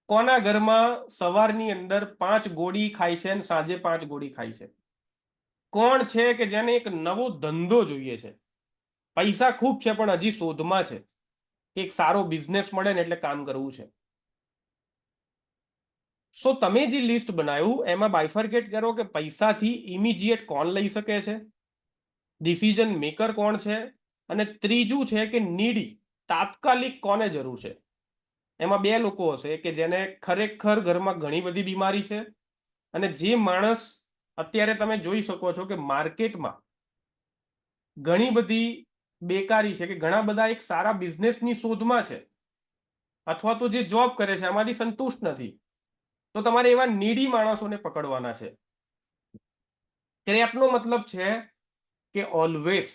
કોના ઘરમાં સવારની અંદર 5 ગોળી ખાય છે અને સાંજે 5 ગોળી ખાય છે? કોણ છે કે જેને એક નવો ધંધો જોઈએ છે? પૈસા ખૂબ છે પણ હજી શોધમાં છે, એક સારો બિઝનેસ મળે ને એટલે કામ કરવું છે. સો તમે જે લિસ્ટ બનાવ્યું એમાં બાયફર્કેટ કરો કે પૈસાથી ઇમિડિયેટ કોણ લઈ શકે છે, ડિસિઝન મેકર કોણ છે, અને ત્રીજું છે કે નીડી, તાત્કાલિક કોને જરૂર છે. એમાં બે લોકો હશે કે જેને ખરેખર ઘરમાં ઘણી બધી બીમારી છે, અને જે માણસ અત્યારે તમે જોઈ શકો છો કે માર્કેટમાં ઘણી બધી બેકારી છે, કે ઘણા બધા એક સારા બિઝનેસની શોધમાં છે, અથવા તો જે જોબ કરે છે એમાંથી સંતુષ્ટ નથી, તો તમારે એવા નીડી માણસોને પકડવાના છે. ક્રેપનો મતલબ છે કે ઓલવેઝ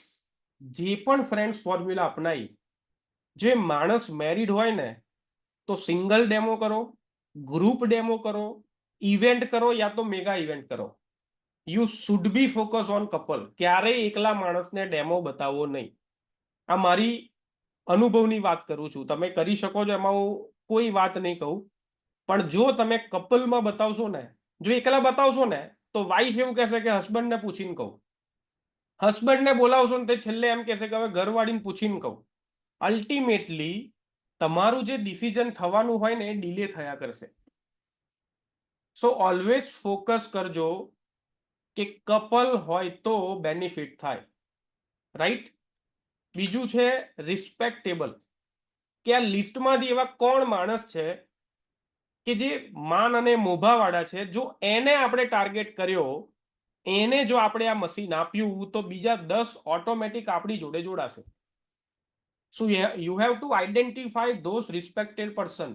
જે પણ ફ્રેન્ડ્સ ફોર્મ્યુલા અપનાવી, જે માણસ મેરિડ હોય ને તો સિંગલ ડેમો કરો, ગ્રુપ ડેમો કરો, ઇવેન્ટ કરો, યા તો મેગા ઇવેન્ટ કરો. You should be focus on couple. ક્યારેય એકલા માણસને ડેમો બતાવવો નહીં. આ મારી અનુભવની વાત કરું છું, તમે કરી શકો છો, એમાં હું કોઈ વાત નહીં કહું, પણ જો તમે કપલમાં બતાવશો ને, જો એકલા બતાવશો ને, તો વાઈફ એવું કહેશે કે હસબન્ડને પૂછીને કહું, હસબન્ડને બોલાવશો ને તે છેલ્લે એમ કહેશે કે હવે ઘરવાળીને પૂછીને કહું. અલ્ટિમેટલી તમારું જે ડિસિઝન થવાનું હોય ને એ ડિલે થયા કરશે. સો ઓલવેઝ ફોકસ કરજો કે કપલ હોય તો બેનિફિટ થાય, રાઈટ? બીજું છે રિસ્પેક્ટેબલ, કે આ લિસ્ટમાંથી એવા કોણ માણસ છે કે જે માન અને મોભાવાળા છે. જો એને આપણે ટાર્ગેટ કર્યો, એને જો આપણે આ મશીન આપ્યું, તો બીજા 10 ઓટોમેટિક આપણી જોડે જોડાશે. So you have to identify those respected person.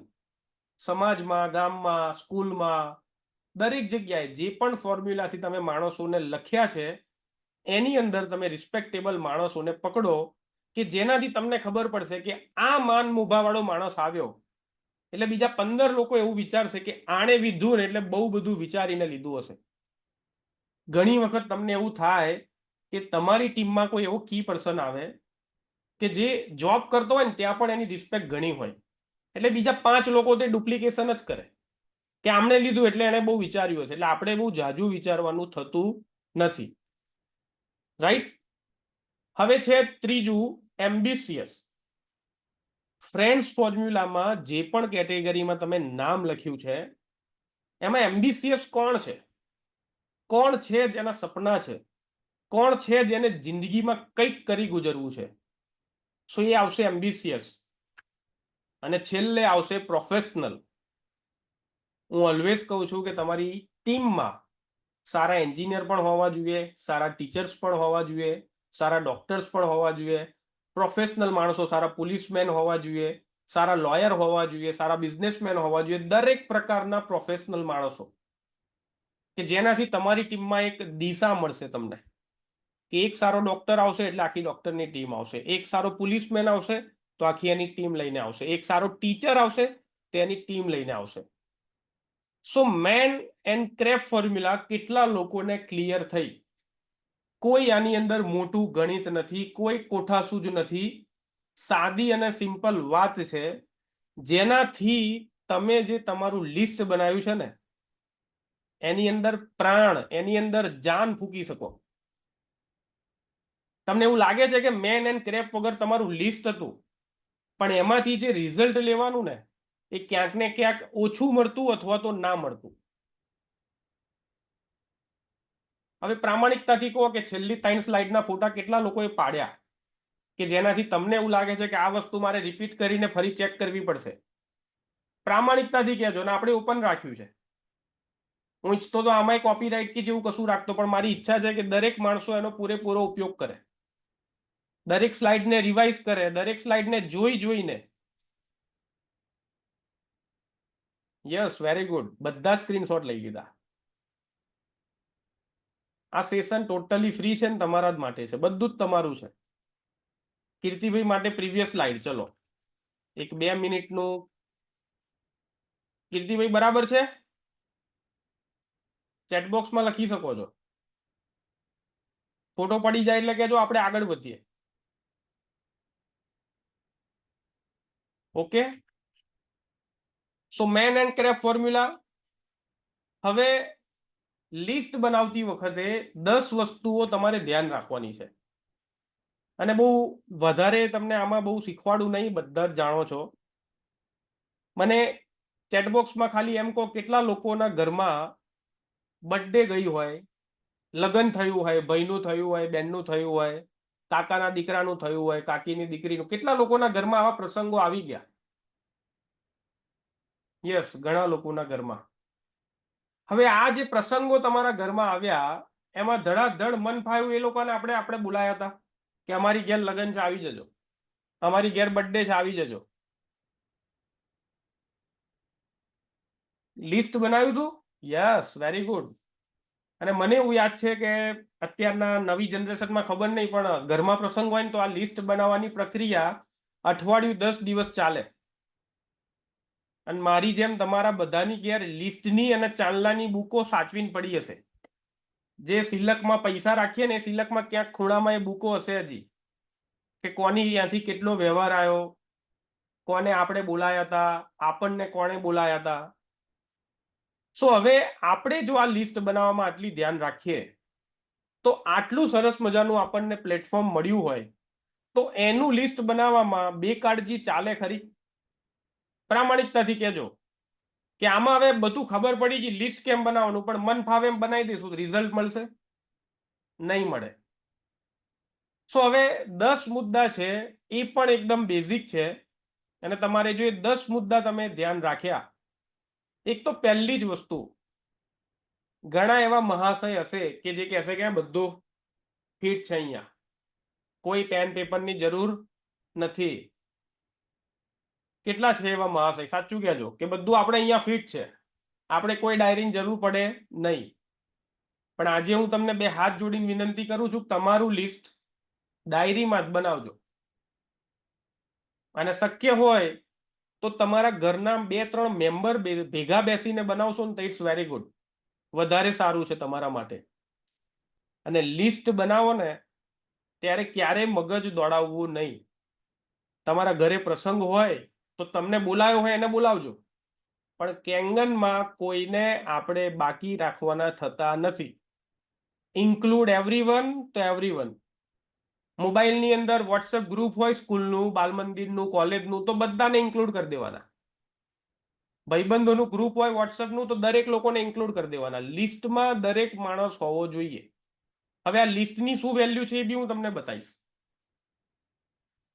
સમાજમાં, ગામમાં, સ્કૂલમાં, દરેક જગ્યાએ જે પણ ફોર્મ્યુલાથી તમે માણસોને લખ્યા છે એની અંદર તમે રિસ્પેક્ટેબલ માણસોને પકડો, કે જેનાથી તમને ખબર પડશે કે આ માન મુભાવાળો માણસ આવ્યો એટલે બીજા 15 લોકો એવું વિચારશે કે આણે લીધું ને એટલે બહુ બધું વિચારીને લીધું હશે. ઘણી વખત તમને એવું થાય કે તમારી ટીમમાં કોઈ એવો કી પર્સન આવે કે જે જોબ કરતો હોય ને ત્યાં પણ એની રિસ્પેક્ટ ઘણી હોય, એટલે બીજા 5 લોકો તે ડુપ્લિકેશન જ કરે કે આમણે લીધું એટલે એને બહુ વિચાર્યું હશે. એટલે આપણે બહુ જાજુ વિચારવાનું થતું નથી, રાઈટ? હવે છે ત્રીજું એમ્બિશિયસ. ફ્રેન્ડ્સ ફોર્મ્યુલામાં જે પણ કેટેગરીમાં તમે નામ લખ્યું છે એમાં એમ્બિશિયસ કોણ છે? કોણ છે જેના સપના છે? કોણ છે જેને જિંદગીમાં કંઈક કરી ગુજરવું છે? સો એ આવશે એમ્બિશિયસ. અને છેલ્લે આવશે પ્રોફેશનલ. હું ઓલવેઝ કહું છું કે તમારી ટીમમાં સારા એન્જિનિયર પણ હોવા જોઈએ, સારા ટીચર્સ પણ હોવા જોઈએ, સારા ડોક્ટર્સ પણ હોવા જોઈએ, પ્રોફેશનલ માણસો, સારા પોલીસમેન હોવા જોઈએ, સારા લોયર હોવા જોઈએ, સારા બિઝનેસમેન હોવા જોઈએ. દરેક પ્રકારના પ્રોફેશનલ માણસો કે જેનાથી તમારી ટીમમાં એક દિશા મળશે તમને, કે એક સારો ડોક્ટર આવશે એટલે આખી ડોક્ટરની ટીમ આવશે, એક સારો પોલીસમેન આવશે તો આખી એની ટીમ લઈને આવશે, એક સારો ટીચર આવશે તેની ટીમ લઈને આવશે. સો મેન એન્ડ ક્રેફ ફોર્મ્યુલા કેટલા લોકોને ક્લિયર થઈ? કોઈ આની અંદર મોટું ગણિત નથી, કોઈ કોઠાસૂઝ નથી, સાદી અને સિમ્પલ વાત છે, જેનાથી તમે જે તમારું લિસ્ટ બનાવ્યું છે ને એની અંદર પ્રાણ, એની અંદર જાન ફૂંકી શકો. તમને એવું લાગે છે કે મેન એન્ડ ક્રેપ વગર તમારું લિસ્ટ હતું, પણ એમાંથી જે રિઝલ્ટ લેવાનું ને એ ક્યાંક ને ક્યાંક ઓછું મળતું અથવા તો ના મળતું. હવે પ્રામાણિકતાથી કહો કે છેલ્લી 3 સ્લાઇડના ફોટા કેટલા લોકોએ પાડ્યા કે જેનાથી તમને એવું લાગે છે કે આ વસ્તુ મારે રિપીટ કરીને ફરી ચેક કરવી પડશે? પ્રામાણિકતાથી કહેજો ને. આપણે ઓપન રાખ્યું છે. હું ઈચ્છતો તો આમાંય કોપીરાઇટ કે જેવું કશું રાખતો, પણ મારી ઈચ્છા છે કે દરેક માણસો એનો પૂરેપૂરો ઉપયોગ કરે, દરેક સ્લાઇડને રિવાઇઝ કરે, દરેક સ્લાઇડને જોઈને. Yes, very good. બધા સ્ક્રીનશોટ લઈ લીધા. આ સેશન ટોટલી ફ્રી છે ને તમારા જ માટે છે, બધું જ તમારું છે. કીર્તિભાઈ માટે પ્રીવિયસ સ્લાઇડ, ચલો 1-2 મિનિટનું. કીર્તિભાઈ બરાબર છે? ચેટબોક્સમાં લખી શકો છો. ફોટો પડી જાય એટલે કહેજો, આપણે આગળ વધીએ. Okay, so man and crap formula. હવે લિસ્ટ બનાવતી વખતે 10 વસ્તુઓ તમારે ધ્યાન રાખવાની છે, અને બહુ વધારે તમને આમાં બહુ શીખવાડું નહીં, બધા જ જાણો છો. મને ચેટબોક્સમાં ખાલી એમ કહો, કેટલા લોકોના ઘરમાં બર્થડે ગઈ હોય, લગ્ન થયું હોય, ભાઈનું થયું હોય, બેનનું થયું હોય, કાકાના દીકરાનું થયું હોય, કાકીની દીકરીનું, કેટલા લોકોના ઘરમાં આવા પ્રસંગો આવી ગયા? યસ, ઘણા લોકોના ઘરમાં. હવે આ જે પ્રસંગો તમારા ઘરમાં આવ્યા, એમાં ધડાધડ મન ફાવ્યું એ લોકોને આપણે બોલાયા હતા કે અમારી ઘેર લગ્ન છે, આવી જજો, અમારી ઘેર બર્થડે છે, આવી જજો. લિસ્ટ બનાવ્યું હતું? Yes, very good. અને મને એવું યાદ છે કે અત્યારના નવી જનરેશનમાં ખબર નહીં, પણ ઘરમાં પ્રસંગ હોય ને તો આ લિસ્ટ બનાવવાની પ્રક્રિયા અઠવાડિયું 10 દિવસ ચાલે. અને મારી જેમ તમારા બધાની ઘેર લિસ્ટની અને ચાંદલાની બુકો સાચવીને પડી હશે. જે સિલકમાં પૈસા રાખીએ ને એ સિલકમાં ક્યાંક ખૂણામાં એ બુકો હશે હજી, કે કોની ત્યાંથી કેટલો વ્યવહાર આવ્યો, કોને આપણે બોલાયા હતા, આપણને કોણે બોલાયા હતા. સો હવે આપણે જો આ લિસ્ટ બનાવવામાં આટલી ધ્યાન રાખીએ, તો આટલું સરસ મજાનું આપણને પ્લેટફોર્મ મળ્યું હોય, તો એનું લિસ્ટ બનાવવામાં બેકાળજી ચાલે ખરી? પ્રામાણિકતાથી કહેજો કે આમાં હવે બધું ખબર પડી ગઈ, લિસ્ટ કેમ બનાવવાનું, પણ મન ફાવે એમ બનાવી દઈશું, રિઝલ્ટ મળશે? નહીં મળે. સો હવે 10 મુદ્દા છે, એ પણ એકદમ બેઝિક છે, અને તમારે જો એ 10 મુદ્દા તમે ધ્યાન રાખ્યા, એક તો પહેલી જ વસ્તુ, ઘણા એવા મહાશય હશે કે જે કહેશે કે બધું ફિટ છે, અહીંયા કોઈ પેન પેપરની જરૂર નથી. કેટલા છે એવા મહાશય? સાચું કહેજો કે બધું આપણે અહીંયા ફિટ છે, આપણે કોઈ ડાયરીની જરૂર પડે નહીં. પણ આજે હું તમને 2 હાથ જોડીને વિનંતી કરું છું, તમારું લિસ્ટ ડાયરીમાં જ બનાવજો. અને શક્ય હોય તો તમારા ઘરના 2-3 મેમ્બર ભેગા બેસીને બનાવશો ને તો ઇટ્સ વેરી ગુડ, વધારે સારું છે તમારા માટે. અને લિસ્ટ બનાવો ને ત્યારે ક્યારેય મગજ દોડાવવું નહીં. તમારા ઘરે પ્રસંગ હોય તો તમને બોલાયો હોય એને બોલાવજો, પણ કેંગનમાં કોઈને આપણે બાકી રાખવાના થતા નથી. ઇન્ક્લુડ એવરીવન તો એવરીવન. મોબાઈલની અંદર વોટ્સએપ ગ્રુપ હોય, સ્કૂલનું, બાલ મંદિરનું, કોલેજનું, તો બધાને ઇન્ક્લુડ કરી દેવાના. ભાઈબંધોનું ગ્રુપ હોય વોટ્સએપનું, તો દરેક લોકોને ઇન્ક્લુડ કરી દેવાના. લિસ્ટમાં દરેક માણસ હોવો જોઈએ. હવે આ લિસ્ટની શું વેલ્યુ છે એ બી હું તમને બતાવીશ.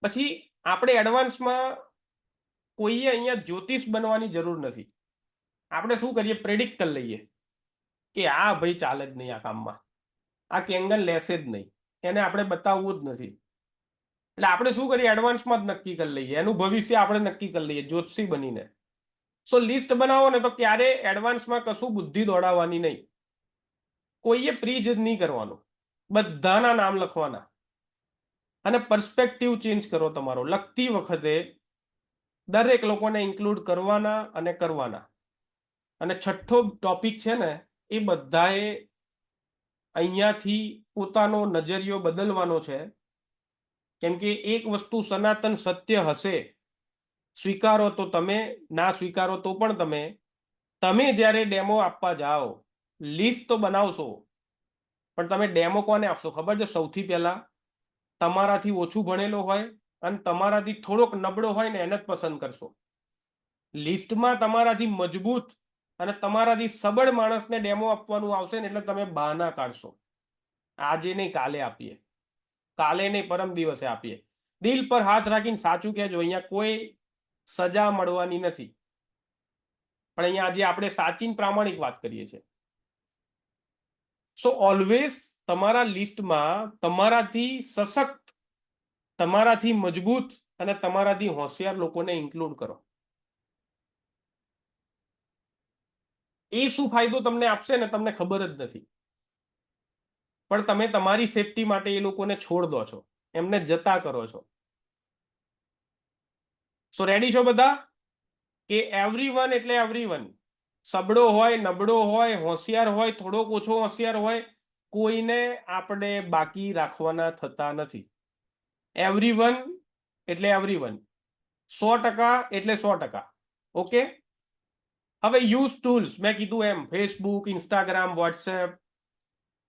પછી આપણે એડવાન્સમાં કોઈએ અહીંયા જ્યોતિષ બનવાની જરૂર નથી. આપણે શું કરીએ, પ્રેડિક્ટ કરી લઈએ કે આ ભાઈ ચાલે જ નહીં, આ કામમાં આ કેંગન લેશે જ નહીં, એને આપણે બતાવવું જ નથી. એટલે આપણે શું કરીએ, એડવાન્સમાં જ નક્કી કરી લઈએ, એનું ભવિષ્ય આપણે નક્કી કરી લઈએ જ્યોતિષી બનીને. સો લિસ્ટ બનાવો ને તો ક્યારે એડવાન્સમાં કશું બુદ્ધિ દોડાવવાની નહીં, કોઈએ પ્રી જ નહીં કરવાનું, બધાના નામ લખવાના. અને પર્સપેક્ટિવ ચેન્જ કરો તમારો. લખતી વખતે દરેક લોકોને ઇન્ક્લુડ કરવાના અને કરવાના. અને છઠ્ઠો ટોપિક છે ને, એ બધાએ અહીંયાથી પોતાનો નજરિયો બદલવાનો છે. કેમ કે એક વસ્તુ સનાતન સત્ય હશે, સ્વીકારો તો તમે, ના સ્વીકારો તો પણ તમે જ્યારે ડેમો આપવા જાઓ, લિસ્ટ તો બનાવશો, પણ તમે ડેમો કોને આપશો ખબર છે? સૌથી પહેલા તમારાથી ઓછું ભણેલો હોય અને તમારાથી થોડોક નબળો હોય ને એને જ પસંદ કરશો. લિસ્ટમાં તમારાથી મજબૂત અને તમારાથી સબળ માણસને ડેમો આપવાનું આવશે ને એટલે તમે બહાના કાઢશો. આજે નહીં કાલે આપીએ, કાલે નહીં પરમ દિવસે આપીએ. દિલ પર હાથ રાખીને સાચું કહેજો, અહીંયા કોઈ સજા મળવાની નથી. પણ અહીંયા આજે આપણે સાચી પ્રામાણિક વાત કરીએ છીએ. સો ઓલવેઝ તમારા લિસ્ટમાં તમારાથી સશક્ત, તમારાથી મજબૂત અને તમારાથી હોશિયાર લોકોને ઇન્ક્લુડ કરો. એ શું ફાયદો તમને આપશે ને તમને ખબર જ નથી, પણ તમે તમારી સેફટી માટે એ લોકોને છોડ દો છો, એમને જતા કરો છો. સો રેડી છો બધા? કે એવરીવન એટલે એવરીવન, સબળો હોય, નબળો હોય, હોશિયાર હોય, થોડોક ઓછો હોશિયાર હોય, કોઈને આપણે બાકી રાખવાના થતા નથી. એવરીવન એટલે એવરીવન, 100% એટલે 100%. ઓકે. હવે યુઝ ટૂલ્સ, મેં કીધું એમ Facebook, Instagram, WhatsApp,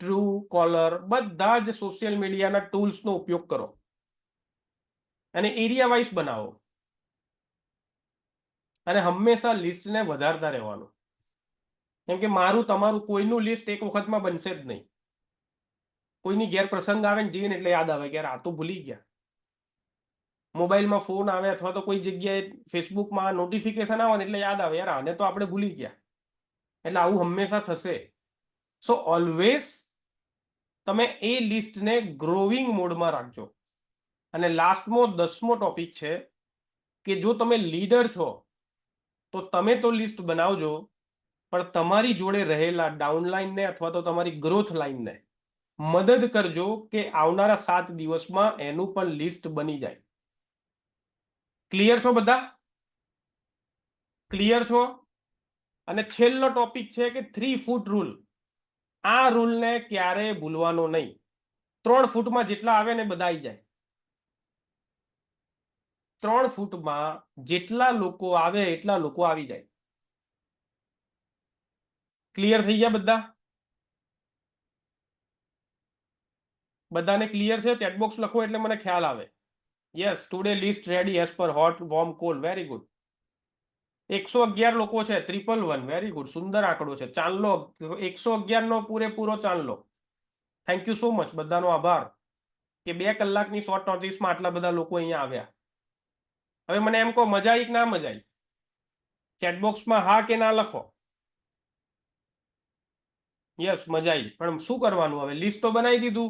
Truecaller, બધા જ સોશિયલ મીડિયાના ટૂલ્સનો ઉપયોગ કરો અને એરિયા વાઇઝ બનાવો. અને હંમેશા લિસ્ટને વધારતા રહેવાનું. કેમ કે મારું તમારું કોઈનું લિસ્ટ એક વખતમાં બનશે જ નહીં. કોઈની ઘેર પ્રસંગ આવે ને જઈને એટલે યાદ આવે કે યાર આ તો ભૂલી ગયા. મોબાઈલમાં ફોન આવે અથવા તો કોઈ જગ્યાએ ફેસબુકમાં નોટિફિકેશન આવે ને એટલે યાદ આવે યાર આને તો આપણે ભૂલી ગયા. એટલે આવું હંમેશા થશે. સો ઓલવેઝ તમે એ લિસ્ટને ગ્રોવિંગ મોડમાં રાખજો. અને લાસ્ટમો 10મો ટોપિક છે કે જો તમે લીડર છો તો તમે તો લિસ્ટ બનાવજો, પણ તમારી જોડે રહેલા ડાઉનલાઈનને અથવા તો તમારી ગ્રોથ લાઈનને મદદ કરજો કે આવનારા 7 દિવસમાં એનું પણ લિસ્ટ બની જાય. ક્લિયર છો બધા? ક્લિયર છો? અને છેલ્લો ટોપિક છે કે 3 ફૂટ રૂલ. આ રૂલને ક્યારે ભૂલવાનો નહીં. 3 ફૂટમાં જેટલા આવે ને બધા આવી જાય. 3 ફૂટમાં જેટલા લોકો આવે એટલા લોકો આવી જાય. ક્લિયર થઈ ગયા બધા? બધાને ક્લિયર છે? ચેટબોક્સ લખો એટલે મને ખ્યાલ આવે. Yes, today list ready as per hot, warm, cold. Very good. 111 લોકો છે. 111. વેરી ગુડ, સુંદર આંકડો છે. ચાંદલો 111 નો પૂરેપૂરો ચાંદલો. થેન્ક યુ સો મચ, બધાનો આભાર કે 2 કલાકની શોર્ટ નોટિસમાં આટલા બધા લોકો અહીંયા આવ્યા. હવે મને એમ કહો, મજા આવી કે ના મજા આવી? ચેટબોક્સમાં હા કે ના લખો. યસ, મજા આવી. પણ શું કરવાનું હવે? લિસ્ટ તો બનાવી દીધું,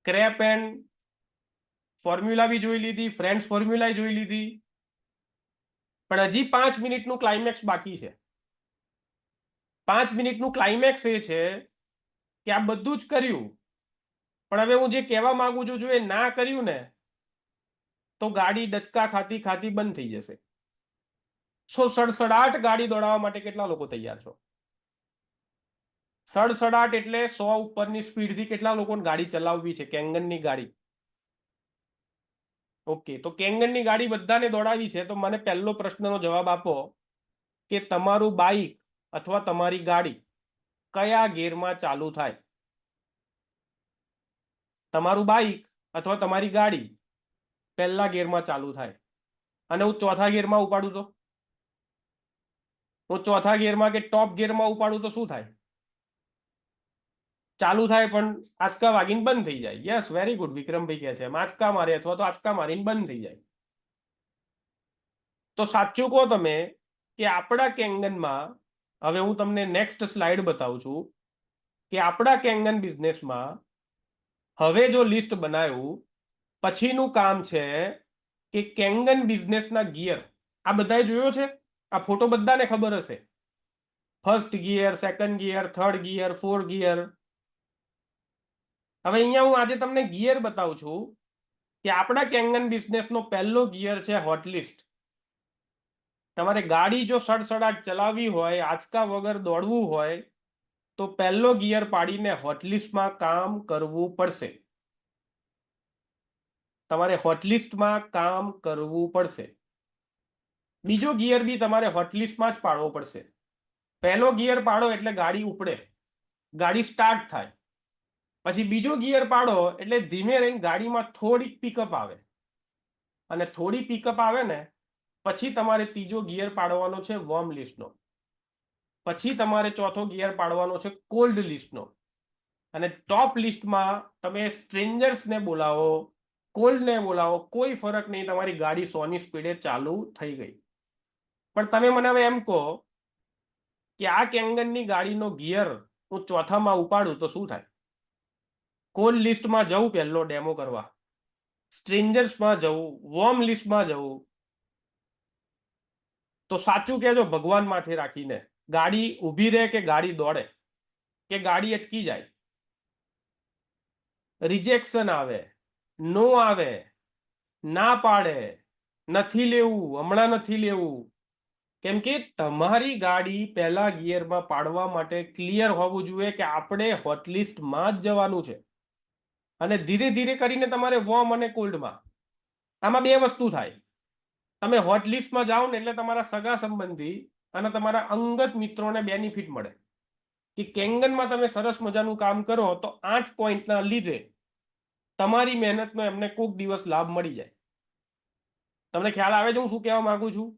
ક્રેપ એન્ડ ફોર્મ્યુલા બી જોઈ લીધી, ફ્રેન્ડ્સ ફોર્મ્યુલા જોઈ લીધી, પણ હજી 5 મિનિટનું ક્લાઇમેક્સ બાકી છે. 5 મિનિટનું ક્લાઇમેક્સ એ છે કે આ બધું જ કર્યું, પણ હવે હું જે કહેવા માંગુ છું, જો એ ના કર્યું ને તો ગાડી ડચકા ખાતી ખાતી બંધ થઈ જશે. સડસડાટ ગાડી દોડાવવા માટે કેટલા લોકો તૈયાર છો? સડસડાટ એટલે 100 ઉપરની સ્પીડથી કેટલા લોકોને ગાડી ચલાવવી છે? કેંગનની ગાડી. ઓકે, તો કેંગનની ગાડી બધાને દોડાવી છે, તો મને પહેલો પ્રશ્નનો જવાબ આપો કે તમારું બાઇક અથવા તમારી ગાડી કયા ગેરમાં ચાલુ થાય? તમારું બાઇક અથવા તમારી ગાડી પહેલા ગેરમાં ચાલુ થાય અને હું ચોથા ગેરમાં ઉપાડું તો? હું ચોથા ગેરમાં કે ટોપ ગેરમાં ઉપાડું તો શું થાય? ચાલુ થાય પણ આંચકા વાગીને બંધ થઈ જાય. યસ, વેરી ગુડ, વિક્રમભાઈ કહે છે આંચકા મારે અથવા તો આંચકા મારીને બંધ થઈ જાય. તો સાચું કહો તમે કે આપણા કેંગનમાં, હવે હું તમને નેક્સ્ટ સ્લાઇડ બતાવું છું કે આપણા કેંગન બિઝનેસમાં હવે જો લિસ્ટ બનાવ્યું પછીનું કામ છે કે કેંગન બિઝનેસના ગિયર આ બધાએ જોયો છે? આ ફોટો બધાને ખબર હશે. First gear, second gear, third gear, fourth gear. હવે અહીંયા હું આજે તમને ગિયર બતાવું છું કે આપણા કેંગન બિઝનેસનો પહેલો ગિયર છે હોટ લિસ્ટ. તમારે ગાડી જો સડસડાટ ચલાવવી હોય, આંચકા વગર દોડવું હોય, તો પહેલો ગિયર પાડીને હોટલિસ્ટમાં કામ કરવું પડશે. તમારે હોટલિસ્ટમાં કામ કરવું પડશે. બીજો ગિયર બી તમારે હોટલિસ્ટમાં જ પાડવો પડશે. પહેલો ગિયર પાડો એટલે ગાડી ઉપડે, ગાડી સ્ટાર્ટ થાય. પછી બીજો ગિયર પાડો એટલે ધીમે રહીને ગાડીમાં થોડીક પિકઅપ આવે, અને થોડી પિકઅપ આવે ને પછી તમારે ત્રીજો ગિયર પાડવાનો છે વોર્મ લિસ્ટનો. પછી તમારે ચોથો ગિયર પાડવાનો છે કોલ્ડ લિસ્ટનો. અને ટોપ લિસ્ટમાં તમે સ્ટ્રેન્જર્સને બોલાવો, કોલ્ડને બોલાવો, કોઈ ફરક નહીં, તમારી ગાડી 100 ની સ્પીડે ચાલુ થઈ ગઈ. પણ તમે મને હવે એમ કહો કે આ કેંગનની ગાડીનો ગિયર હું ચોથામાં ઉપાડું તો શું થાય? કોલ્ડ લિસ્ટમાં જવું પહેલો ડેમો કરવા, સ્ટ્રેન્જર્સમાં જવું, વોર્મ લિસ્ટમાં જવું, તો સાચું કહેજો ભગવાન માથે રાખીને, ગાડી ઊભી રહે કે ગાડી દોડે કે ગાડી અટકી જાય, રિજેક્શન આવે, નો આવે, ના પાડે, નથી લેવું, હમણાં નથી લેવું, કેમ કે તમારી ગાડી પહેલા ગિયરમાં પાડવા માટે ક્લિયર હોવું જોઈએ કે આપણે હોટલિસ્ટમાં જ જવાનું છે. અને ધીરે ધીરે કરીને તમારે વોર્મ અને કોલ્ડમાં, આમાં બે વસ્તુ થાય. તમે હોટલિસ્ટમાં જાઓ ને એટલે તમારા સગા સંબંધી અને તમારા અંગત મિત્રોને બેનિફિટ મળે કે કેંગનમાં તમે સરસ મજાનું કામ કરો તો 8 પોઈન્ટના લીધે તમારી મહેનતનો એમને કોઈક દિવસ લાભ મળી જાય. તમને ખ્યાલ આવે છે હું શું કહેવા માંગુ છું?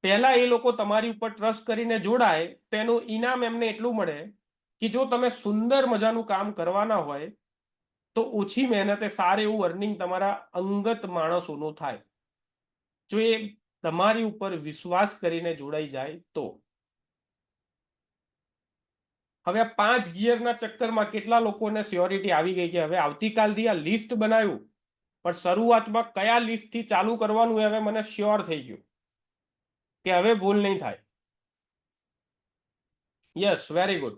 પહેલા એ લોકો તમારી ઉપર ટ્રસ્ટ કરીને જોડાય તો એનું ઇનામ એમને એટલું મળે કે જો તમે સુંદર મજાનું કામ કરવાના હોય તો ઓછી મહેનતે સારું એવું અર્નિંગ તમારા અંગત માણસોનું થાય, જો એ તમારી ઉપર વિશ્વાસ કરીને જોડાઈ જાય તો. હવે આ 5 ગિયરના ચક્કરમાં કેટલા લોકોને સ્યોરિટી આવી ગઈ કે હવે આવતીકાલથી આ લિસ્ટ બનાવ્યું, પણ શરૂઆતમાં કયા લિસ્ટથી ચાલુ કરવાનું હવે મને શ્યોર થઈ ગયું કે હવે ભૂલ નહીં થાય. Yes, very good.